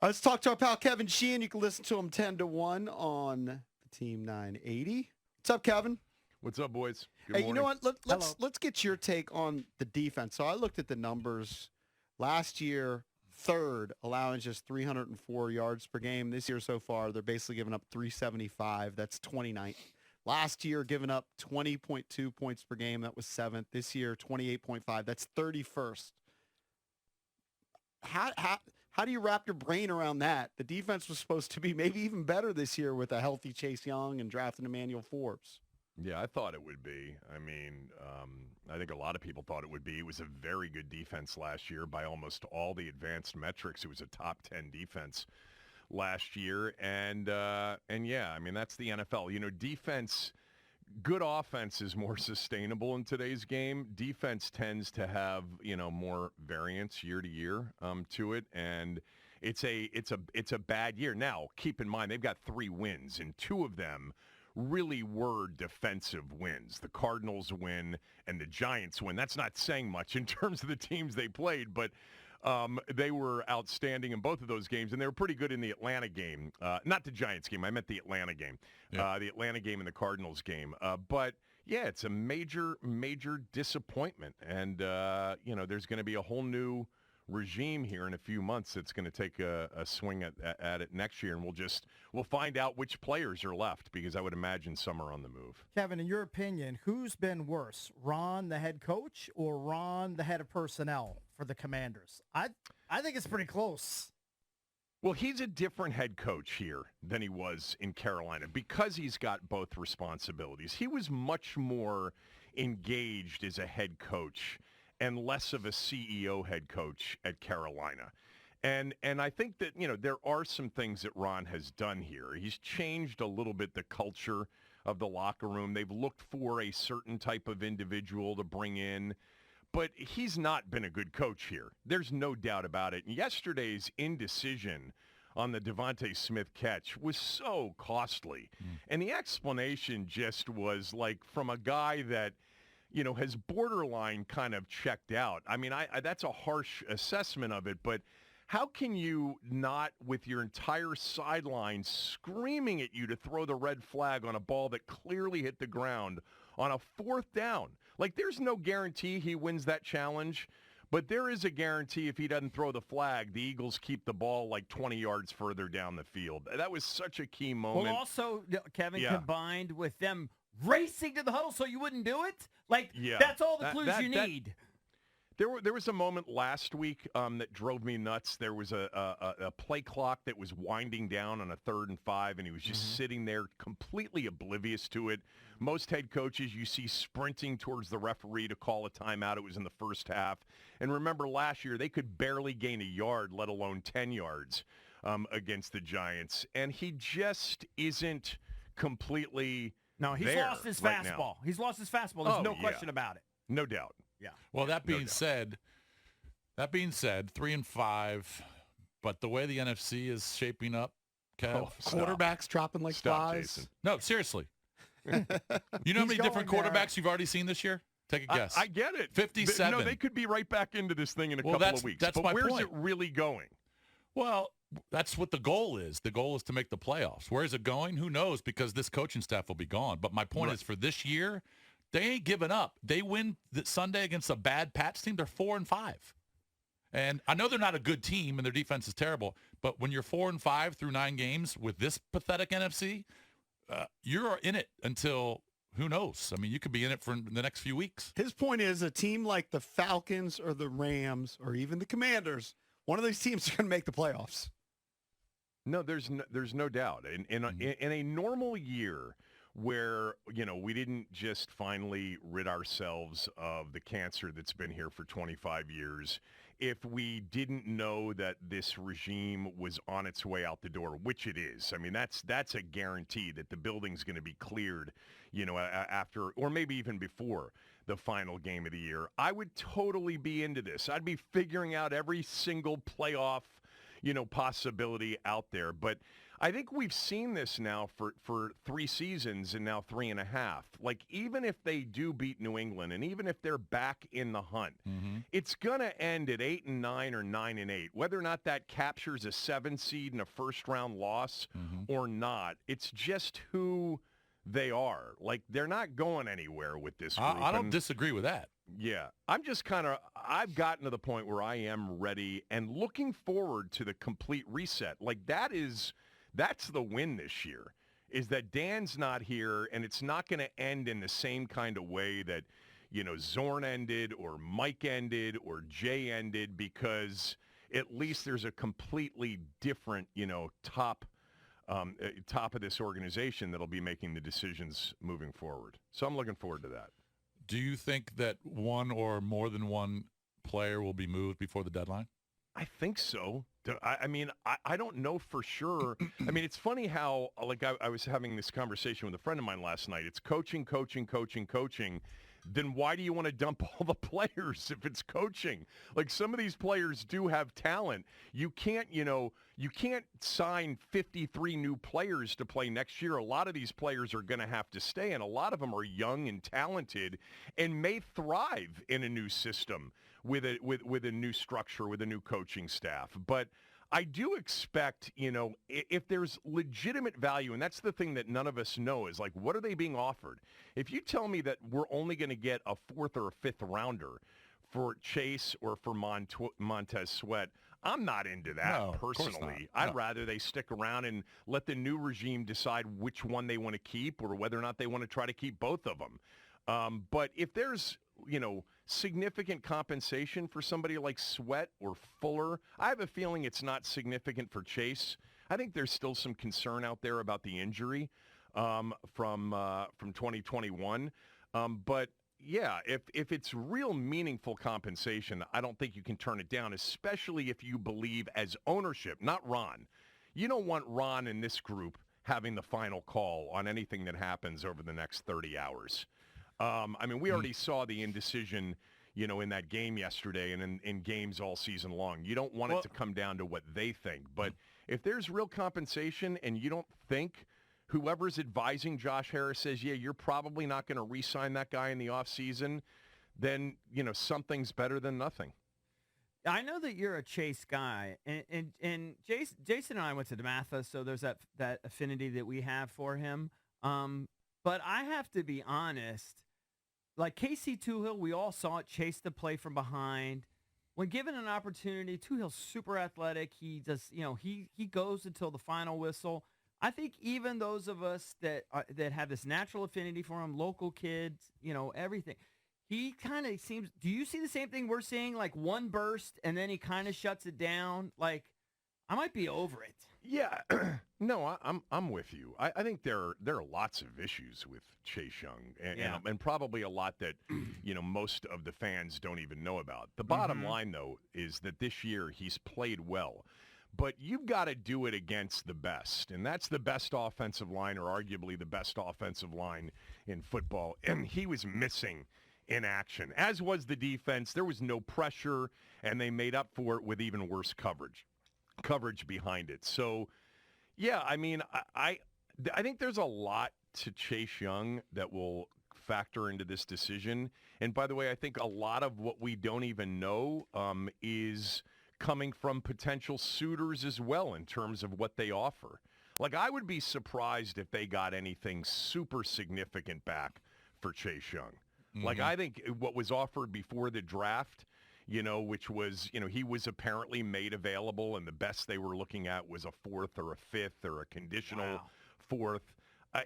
Let's talk to our pal Kevin Sheehan. You can listen to him 10 to 1 on the Team 980. What's up, Kevin? What's up, boys? Good Hey, morning. you know what? Let's get your take on the defense. So I looked at the numbers. Last year, third, allowing just 304 yards per game. This year so far, they're basically giving up 375. That's 29th. Last year, giving up 20.2 points per game. That was 7th. This year, 28.5. That's 31st. How do you wrap your brain around that? The defense was supposed to be maybe even better this year with a healthy Chase Young and drafting Emmanuel Forbes. Yeah, I thought it would be. I mean, I think a lot of people thought it would be. It was a very good defense last year by almost all the advanced metrics. It was a top 10 defense last year. And yeah, I mean, that's the NFL. You know, defense, good offense is more sustainable in today's game. Defense tends to have, you know, more variance year to year to it. And it's a bad year. Now, keep in mind, they've got 3 wins, and 2 of them really were defensive wins. The Cardinals win and the Giants win. That's not saying much in terms of the teams they played, but they were outstanding in both of those games, and they were pretty good in the Atlanta game. Not the Giants game. I meant the Atlanta game. Yeah. The Atlanta game and the Cardinals game. But, yeah, it's a major, major disappointment. And, you know, there's going to be a whole new regime here in a few months that's going to take a swing at it next year, and we'll find out which players are left, because I would imagine some are on the move. Kevin, in your opinion, who's been worse, Ron, the head coach, or Ron, the head of personnel for the Commanders? I think it's pretty close. Well, he's a different head coach here than he was in Carolina because he's got both responsibilities. He was much more engaged as a head coach and less of a CEO head coach at Carolina. And I think that, you know, there are some things that Ron has done here. He's changed a little bit the culture of the locker room. They've looked for a certain type of individual to bring in, but he's not been a good coach here. There's no doubt about it. And yesterday's indecision on the Devontae Smith catch was so costly. And the explanation just was like from a guy that, you know, has borderline kind of checked out. I mean, I that's a harsh assessment of it, but how can you not, with your entire sideline screaming at you to throw the red flag on a ball that clearly hit the ground on a 4th down? Like, there's no guarantee he wins that challenge, but there is a guarantee if he doesn't throw the flag, the Eagles keep the ball like 20 yards further down the field. That was such a key moment. Well, also, Kevin, combined with them racing to the huddle so you wouldn't do it? Like, that's all the clues you need. There was a moment last week that drove me nuts. There was a play clock that was winding down on a 3rd and 5, and he was just sitting there completely oblivious to it. Most head coaches you see sprinting towards the referee to call a timeout. It was in the first half. And remember last year, they could barely gain a yard, let alone 10 yards against the Giants. And he just isn't completely No, he's lost his right fastball. now. He's lost his fastball. There's no question about it. No doubt. Yeah. Well, that being said, 3-5, but the way the NFC is shaping up, Kev, Quarterbacks dropping like flies. Jason. No, seriously. You know how many different quarterbacks you've already seen this year? Take a guess. I get it. 57. No, they could be right back into this thing in a couple of weeks. But where's it really going? Well, that's what the goal is. The goal is to make the playoffs. Where is it going? Who knows? Because this coaching staff will be gone. But my point is, for this year, they ain't giving up. They win Sunday against a bad Pats team. They're 4-5. And I know they're not a good team and their defense is terrible, but when you're 4-5 through 9 games with this pathetic NFC, you're in it until who knows? I mean, you could be in it for the next few weeks. His point is a team like the Falcons or the Rams or even the Commanders, one of these teams are going to make the playoffs. No, there's no doubt. In a normal year where, you know, we didn't just finally rid ourselves of the cancer that's been here for 25 years, if we didn't know that this regime was on its way out the door, which it is. I mean, that's a guarantee that the building's going to be cleared, you know, after or maybe even before the final game of the year. I would totally be into this. I'd be figuring out every single playoff, possibility out there. But I think we've seen this now for 3 seasons and now 3.5. Like, even if they do beat New England and even if they're back in the hunt, it's going to end at 8-9 or 9-8. Whether or not that captures a 7 seed and a first-round loss or not, it's just who they are. Like, they're not going anywhere with this group. I don't disagree with that. Yeah. I've gotten to the point where I am ready and looking forward to the complete reset. Like, that's the win this year, is that Dan's not here, and it's not going to end in the same kind of way that, Zorn ended or Mike ended or Jay ended, because at least there's a completely different, top of this organization that'll be making the decisions moving forward. So I'm looking forward to that. Do you think that one or more than one player will be moved before the deadline? I think so. I don't know for sure. I mean, it's funny how, like, I was having this conversation with a friend of mine last night. It's coaching. Then why do you want to dump all the players if it's coaching? Like, some of these players do have talent. You can't sign 53 new players to play next year. A lot of these players are going to have to stay, and a lot of them are young and talented and may thrive in a new system with a new structure, with a new coaching staff. But I do expect, if there's legitimate value, and that's the thing that none of us know, is like, what are they being offered? If you tell me that we're only going to get a 4th or a 5th rounder for Chase or for Montez Sweat, I'm not into that personally. I'd rather they stick around and let the new regime decide which one they want to keep or whether or not they want to try to keep both of them. But if there's, significant compensation for somebody like Sweat or Fuller, I have a feeling it's not significant for Chase. I think there's still some concern out there about the injury from 2021. But yeah, if it's real meaningful compensation, I don't think you can turn it down, especially if you believe as ownership, not Ron. You don't want Ron and this group having the final call on anything that happens over the next 30 hours. We already saw the indecision, in that game yesterday and in games all season long. You don't want it to come down to what they think. But if there's real compensation and you don't think whoever's advising Josh Harris says, yeah, you're probably not going to re-sign that guy in the offseason, then, something's better than nothing. I know that you're a Chase guy, and Jason and I went to DeMatha, so there's that affinity that we have for him. But I have to be honest, like Casey Toohill, we all saw it, chase the play from behind. When given an opportunity, Toohill's super athletic. He does, he goes until the final whistle. I think even those of us that have this natural affinity for him, local kids, everything, he kind of seems. Do you see the same thing we're seeing? Like, one burst and then he kind of shuts it down. Like, I might be over it. Yeah, no, I'm with you. I think there are lots of issues with Chase Young, and probably a lot that most of the fans don't even know about. The bottom line, though, is that this year he's played well, but you've got to do it against the best, and that's the best offensive line, or arguably the best offensive line in football. And he was missing in action, as was the defense. There was no pressure, and they made up for it with even worse coverage behind it. So, yeah, I think there's a lot to Chase Young that will factor into this decision. And by the way, I think a lot of what we don't even know is coming from potential suitors as well in terms of what they offer. Like, I would be surprised if they got anything super significant back for Chase Young. Like, I think what was offered before the draft, which was, he was apparently made available, and the best they were looking at was a 4th or a 5th or a conditional 4th.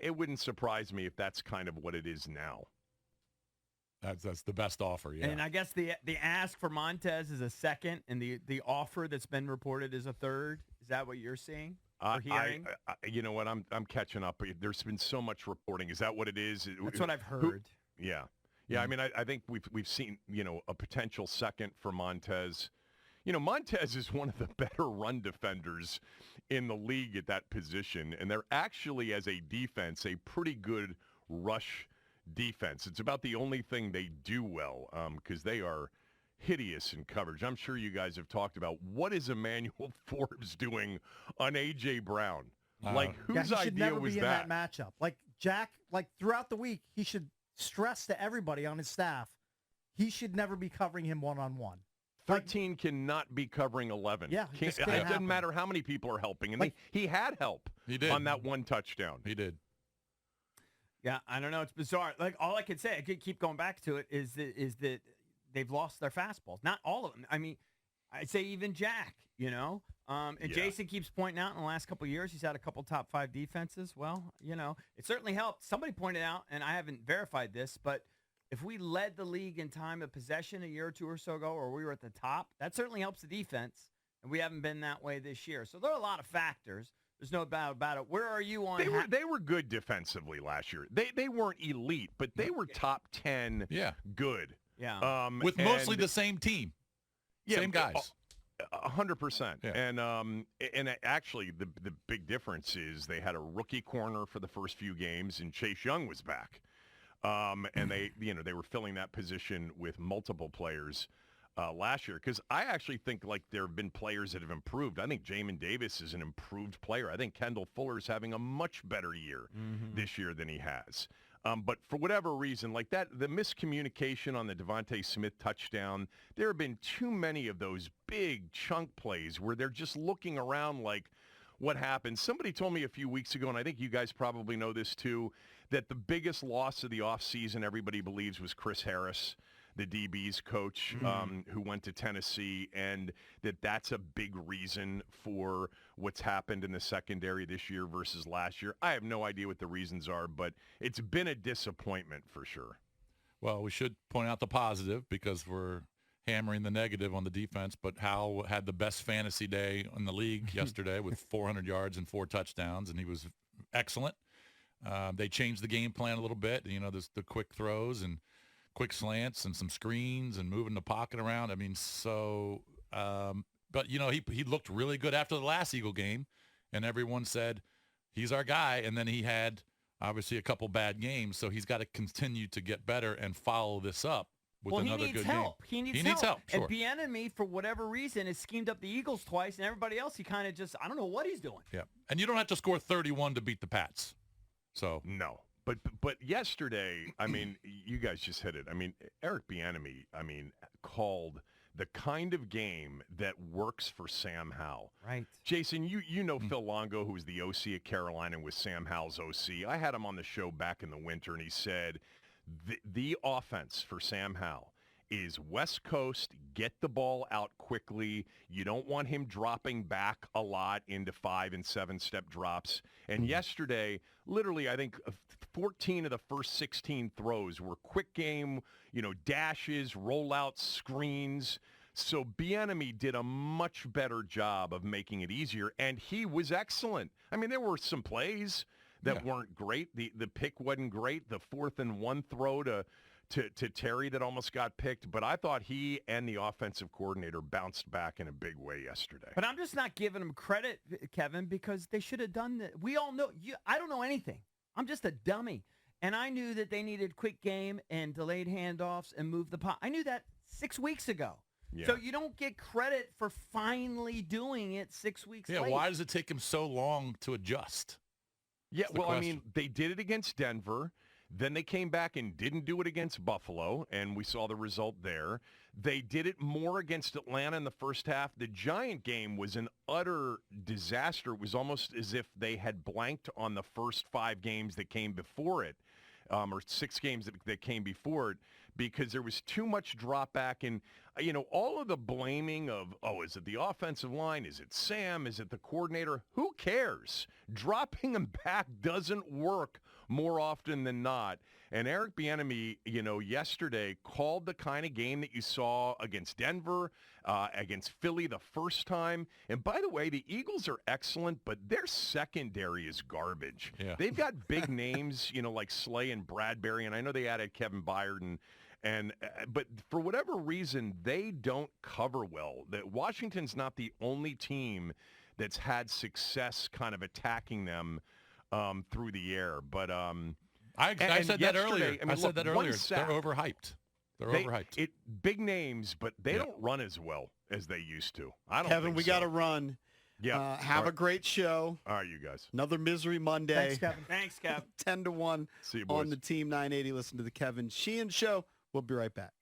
It wouldn't surprise me if that's kind of what it is now. That's the best offer, yeah. And I guess the ask for Montez is a 2nd, and the offer that's been reported is a 3rd. Is that what you're seeing or hearing? You know what? I'm catching up. There's been so much reporting. Is that what it is? That's what I've heard. Yeah. Yeah, I think we've seen, a potential 2nd for Montez. Montez is one of the better run defenders in the league at that position, and they're actually, as a defense, a pretty good rush defense. It's about the only thing they do well, because they are hideous in coverage. I'm sure you guys have talked about what is Emmanuel Forbes doing on A.J. Brown. Like, whose he should idea never was be in that? that matchup. Like Jack, like throughout the week, he should stress to everybody on his staff, he should never be covering him one-on-one. 13 cannot be covering 11. Yeah, it doesn't matter how many people are helping. And he had help on that one touchdown. He did. Yeah, I don't know. It's bizarre. Like, all I could say, I could keep going back to it, is that they've lost their fastballs. Not all of them. I mean, I'd say even Jack, you know. And Jason keeps pointing out in the last couple of years he's had a couple top 5 defenses. Well, you know, it certainly helped. Somebody pointed out, and I haven't verified this, but if we led the league in time of possession a year or two or so ago, or we were at the top, that certainly helps the defense, and we haven't been that way this year. So there are a lot of factors. There's no doubt about it. Where are you on? They were good defensively last year. They weren't elite, but they were top 10 good. Yeah. With mostly the same team. Same guys. 100%. Yeah. And actually, the big difference is they had a rookie corner for the first few games, and Chase Young was back. And they were filling that position with multiple players last year. Because I actually think like there have been players that have improved. I think Jamin Davis is an improved player. I think Kendall Fuller's having a much better year this year than he has. But for whatever reason, like that, the miscommunication on the Devontae Smith touchdown, there have been too many of those big chunk plays where they're just looking around like, what happened? Somebody told me a few weeks ago, and I think you guys probably know this too, that the biggest loss of the offseason, everybody believes, was Chris Harris, the DB's coach, who went to Tennessee, and that's a big reason for what's happened in the secondary this year versus last year. I have no idea what the reasons are, but it's been a disappointment for sure. Well, we should point out the positive because we're hammering the negative on the defense, but Hal had the best fantasy day in the league yesterday with 400 yards and 4 touchdowns, and he was excellent. They changed the game plan a little bit. You know, there's the quick throws and quick slants and some screens and moving the pocket around. I mean, but, you know, he looked really good after the last Eagle game, and everyone said he's our guy, and then he had obviously a couple bad games, so he's got to continue to get better and follow this up with another good game. He needs help. Sure. And Bieniemy, for whatever reason, has schemed up the Eagles twice, and everybody else, he kind of just, I don't know what he's doing. Yeah, and you don't have to score 31 to beat the Pats. So no. But yesterday, I mean, you guys just hit it. I mean, Eric Bieniemy, called the kind of game that works for Sam Howell. Right. Jason, you know Phil Longo, who was the OC at Carolina and was Sam Howell's OC. I had him on the show back in the winter, and he said the offense for Sam Howell is West Coast, get the ball out quickly. You don't want him dropping back a lot into 5- and 7-step drops. And yesterday, literally, I think 14 of the first 16 throws were quick game, dashes, rollouts, screens. So Bieniemy did a much better job of making it easier, and he was excellent. I mean, there were some plays that weren't great. The pick wasn't great. The 4th and 1 throw to Terry that almost got picked, but I thought he and the offensive coordinator bounced back in a big way yesterday. But I'm just not giving them credit, Kevin, because they should have done that. We all know. I don't know anything. I'm just a dummy. And I knew that they needed quick game and delayed handoffs and move the pot. I knew that 6 weeks ago. Yeah. So you don't get credit for finally doing it 6 weeks later. Yeah, why does it take him so long to adjust? Yeah, well, I mean, they did it against Denver. Then they came back and didn't do it against Buffalo, and we saw the result there. They did it more against Atlanta in the first half. The Giant game was an utter disaster. It was almost as if they had blanked on the first 5 games that came before it, or 6 games that came before it, because there was too much drop back. And, all of the blaming of, is it the offensive line? Is it Sam? Is it the coordinator? Who cares? Dropping them back doesn't work more often than not. And Eric Bieniemy, yesterday called the kind of game that you saw against Denver, against Philly the first time. And by the way, the Eagles are excellent, but their secondary is garbage. Yeah. They've got big names, like Slay and Bradbury, and I know they added Kevin Byard, but for whatever reason, they don't cover well. That Washington's not the only team that's had success kind of attacking them through the air. But I said that earlier. I said that earlier. They're overhyped. They're overhyped. Big names, but they don't run as well as they used to. I don't Kevin, think we so. got to run. Yeah. Have a great show. All right, you guys. Another Misery Monday. Thanks, Kevin. Thanks, Kev. 10-1 See you, boys. on the Team 980. Listen to the Kevin Sheehan Show. We'll be right back.